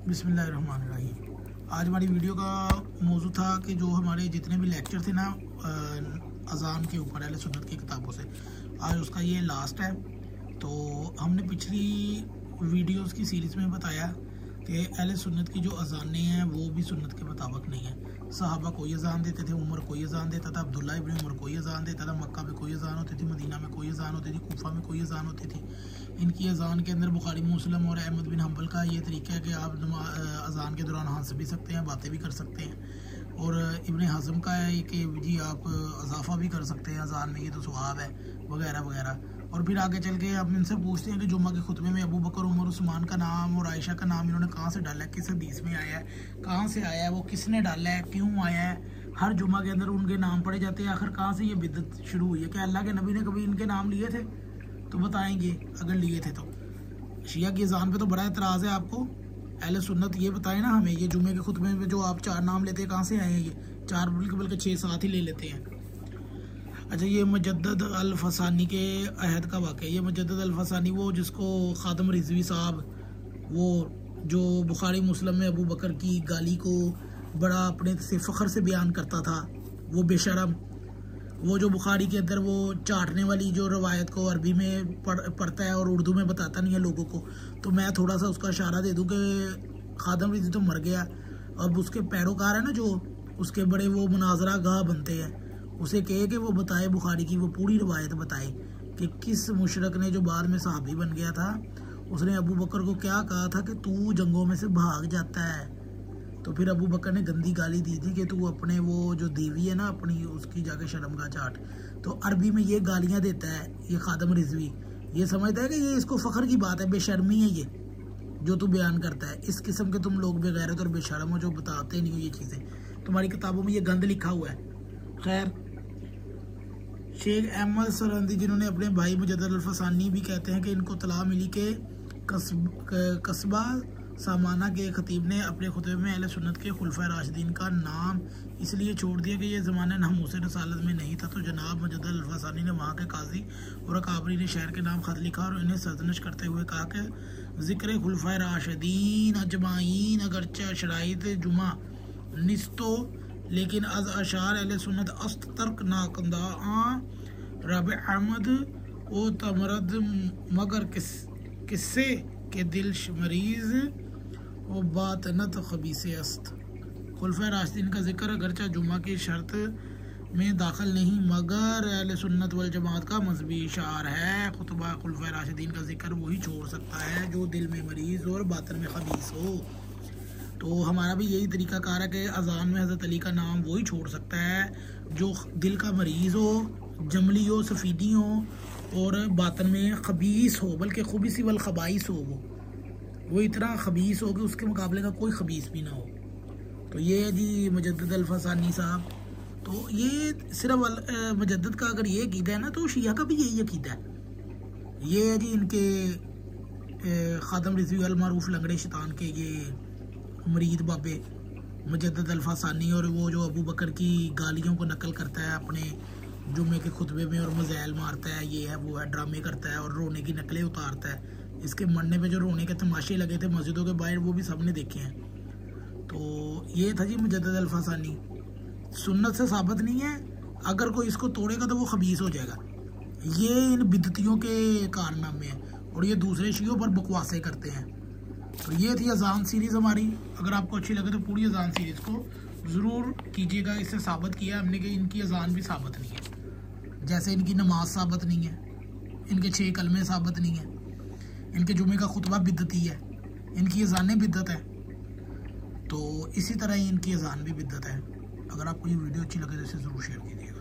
बिस्मिल्लाहिर्रहमानिर्रहीम। आज हमारी वीडियो का मौजू था कि जो हमारे जितने भी लेक्चर थे ना अज़ान के ऊपर अहले सुन्नत की किताबों से, आज उसका ये लास्ट है। तो हमने पिछली वीडियोस की सीरीज़ में बताया कि अहले सुन्नत की जो अज़ानें हैं वो भी सुन्नत के मुताबिक नहीं है। सहाबा कोई अज़ान देते थे, उमर कोई अज़ान देता था, अब्दुल्ला इब्न उमर कोई अज़ान देता था, मक्का में कोई अज़ान होती थी, मदीना में कोई अज़ान होती थी, कूफा में कोई अज़ान होती थी। इनकी अज़ान के अंदर बुखारी मुस्लिम और अहमद बिन हम्बल का ये तरीका है कि आप अज़ान के दौरान हंस भी सकते हैं, बातें भी कर सकते हैं। और इब्न हज़म का है कि जी आप इजाफ़ा भी कर सकते हैं अज़ान में, ये तो सवाब है वगैरह वगैरह। और फिर आगे चल के हम इनसे पूछते हैं कि जुम्मा के खुतबे में अबू बकर, उमर, उस्मान का नाम और आयशा का नाम इन्होंने कहाँ से डाला है, किस हदीस में आया है, कहाँ से आया है, वो किसने डाला है, क्यों आया है। हर जुम्मा के अंदर उनके नाम पढ़े जाते हैं। आखिर कहाँ से ये बिदअत शुरू हुई है? क्या अल्लाह के नबी ने कभी इनके नाम लिए थे? तो बताएंगे अगर लिए थे तो। शिया की अज़ान पे तो बड़ा एतराज़ है आपको। अहले सुन्नत ये बताएं ना हमें, ये जुम्मे के खुतबे में जो आप 4 नाम लेते हैं कहाँ से आए हैं? ये 4 बल्कि 6-7 ही ले लेते हैं। अच्छा, ये मुजद्दद अल फसानी के अहद का वाक़या। ये मुजद्दद अल फसानी वो जिसको खादम रिजवी साहब, वो जो बुखारी मुस्लिम में अबू बकर की गाली को बड़ा अपने से फ़ख्र से बयान करता था, वो बेशरम, वो जो बुखारी के अंदर वो चाटने वाली जो रवायत को अरबी में पढ़ता है और उर्दू में बताता नहीं है लोगों को। तो मैं थोड़ा सा उसका इशारा दे दूं कि खादम रिजवी तो मर गया, अब उसके पैरोकार है ना जो उसके बड़े वो मुनाजरा गाह बनते हैं, उसे कहे कि वो बताए बुखारी की वो पूरी रवायत बताए कि किस मुशरक ने जो बाद में सहाबी बन गया था, उसने अबू बकर को क्या कहा था कि तू जंगों में से भाग जाता है। तो फिर अबू बकर ने गंदी गाली दी थी कि तू अपने वो जो देवी है ना अपनी, उसकी जाके शर्मगाह चाट। तो अरबी में ये गालियाँ देता है ये खादम रिजवी। ये समझता है कि ये इसको फ़ख्र की बात है, बेशर्मी है ये जो तू बयान करता है। इस किस्म के तुम लोग बेगैरत और बेशर्म हो जो बताते नहीं हो ये चीज़ें। तुम्हारी किताबों में ये गंद लिखा हुआ है। खैर, शेख अहमद सरंदी जिन्होंने अपने भाई मुजद्दद अल फसानी भी कहते हैं कि इनको तला मिली के कस्बा सामाना के खतीब ने अपने खुतबे में अहले सुन्नत के खुलफा राशिदीन का नाम इसलिए छोड़ दिया कि ये ज़माना नहमूस रसालत में नहीं था। तो जनाब मुजद्दद अल फसानी ने वहाँ के काजी और अकाबरी ने शहर के नाम ख़त लिखा और इन्हें सरजनश करते हुए कहा कि ज़िक्र खुलफा राशिदीन अजमाइन अगरचे शराइत जुमा निस्तो, लेकिन अज अशार अहले सुन्नत अस्त तर्क नाकंदा रब अहमद ओ तमरद मगर किस्से के दिल मरीज ओ बातनत खबीसे अस्त। खुलफा राशिदीन का जिक्र अगरचा जुम्मा की शर्त में दाखिल नहीं मगर अहले सुन्नत वल जमात का मजहबी इशार है। खुतबा खुलफा राशिदीन का जिक्र वही छोड़ सकता है जो दिल में मरीज और बातन में खबीस हो। तो हमारा भी यही तरीका कार है कि अज़ान में हज़रत अली का नाम वही छोड़ सकता है जो दिल का मरीज़ हो, जमली हो, सफ़ीदी हो और बातन में खबीस हो, बल्कि खुबीसी वल खबाइस हो, वो इतना खबीस हो कि उसके मुकाबले का कोई खबीस भी ना हो। तो ये जी मुजद्दद अल फसानी साहब। तो ये सिर्फ मुजद्दद का अगर ये अक़ीदा है ना तो शिया का भी यही अक़ीदा है। ये है जी इनके खादम रिजवी अल मारूफ लंगड़े शैतान के ये मरीद बाबे मुजद्दद अल फसानी, और वो जो अबू बकर की गालियों को नकल करता है अपने जुम्मे के खुतबे में और मज़ैल मारता है, ये है वो है, ड्रामे करता है और रोने की नकलें उतारता है। इसके मरने पे जो रोने के तमाशे लगे थे मस्जिदों के बाहर वो भी सबने देखे हैं। तो ये था जी मुजद्दद अल फसानी। सुन्नत से साबित नहीं है, अगर कोई इसको तोड़ेगा तो वो खबीस हो जाएगा। ये इन बिदतियों के कारनामे हैं और ये दूसरे शियों पर बकवासें करते हैं। तो ये थी अज़ान सीरीज़ हमारी। अगर आपको अच्छी लगे तो पूरी अज़ान सीरीज़ को ज़रूर कीजिएगा। इससे साबित किया हमने कि इनकी अज़ान भी साबित नहीं है, जैसे इनकी नमाज साबित नहीं है, इनके 6 कलमे साबित नहीं है, इनके जुमे का खुतबा बिद्दती है, इनकी अज़ानें बिद्दत है। तो इसी तरह ही इनकी अज़ान भी बिद्दत है। अगर आपको ये वीडियो अच्छी लगे तो इसे ज़रूर शेयर कीजिए।